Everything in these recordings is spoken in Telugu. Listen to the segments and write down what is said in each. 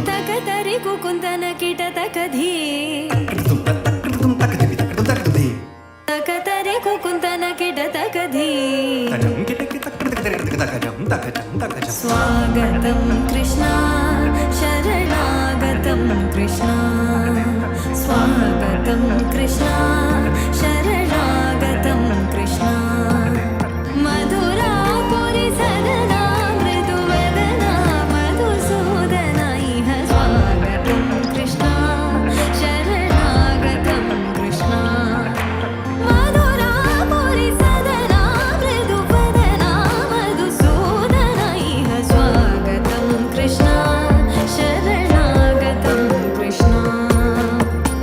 తకతరి కుకుందన కిట తకధీ తకతరి కుకుందన కిట తకధీ స్వాగతం కృష్ణ శరణాగతం కృష్ణ స్వాగతం కృష్ణ శరణాగతం కృష్ణ మధురాపురి సదనా మృదువదనా మధుసూదన ఇహ స్వాగతం కృష్ణ శరణాగతం కృష్ణ మధురాపురి సదనా మృదువదనా మధుసూదన ఇహ స్వాగతం కృష్ణ శరణాగతం కృష్ణ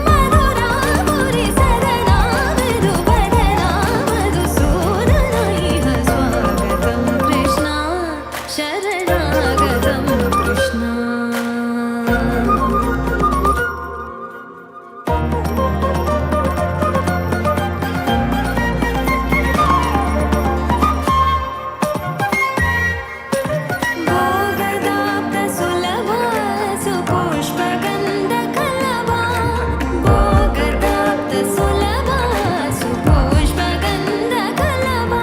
మధురాపురి సదనా మృదువదనా మధుసూదన ఇహ స్వాగతం కృష్ణ శరణాగతం కృష్ణ భోగదాప్త సులభా సుపుష్పగంధ కలవా భోగదాప్త సులభా సుపుష్పగంధ కలవా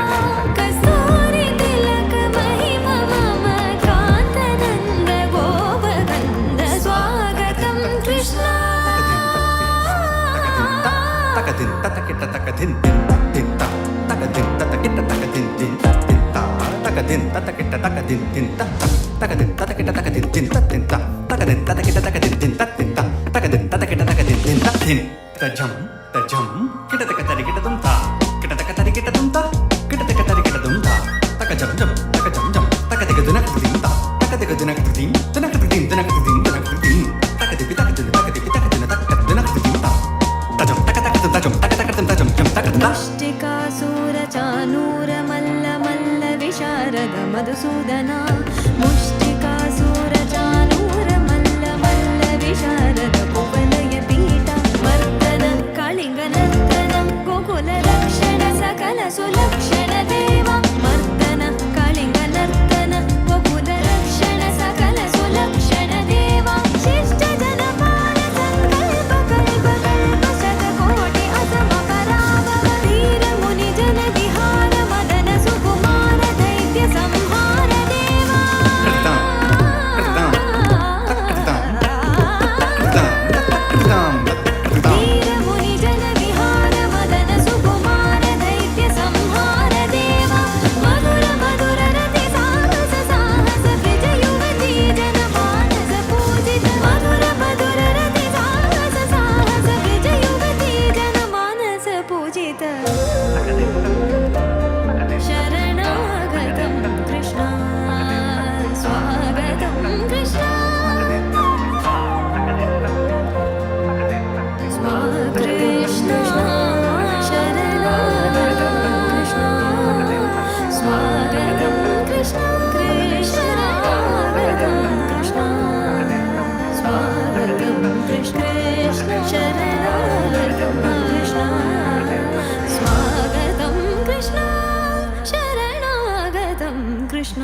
కస్తూరి తిలక మహిమ మమ కాంతనంద గోపగంధ స్వాగతం కృష్ణ ముష్టికాసుర మల్ల మల్ల విశారద మధుసూదన ముష్టికాసుర చానూర మల్ల మల్ల విశారద కువలయ పీఠ మర్దన కళింగ నర్తన గోకుల రక్షణ సకల సులక్షణ దేవ మర్దన కళింగ నర్తన గోకుల రక్షణ సకల సులక్షణ దేవ శిష్ట జన పాల సంకల్ప కల్ప కల్ప శతకోటి అసమ పరాభవ ధీర ముని జన విహార మదన సుకుమార దైత్య సంహార దేవా ధీర ముని జన విహార మదన సుకుమార దైత్య సంహార దేవా మధుర మధుర రతి సాహస సాహస బ్రజ యువతీ జన మానస పూజిత మధుర మధుర రతి సాహస సాహస బ్రజ యువతీ జన మానస పూజిత శరణాగతం కృష్ణ స్వాగతం కృష్ణ కృష్ణ శరణాగతం కృష్ణ స్వాగతం కృష్ణ శరణాగతం కృష్ణ స్వాగతం కృష్ణ శరణాగతం కృష్ణ స్వాగతం కృష్ణ శరణాగతం కృష్ణ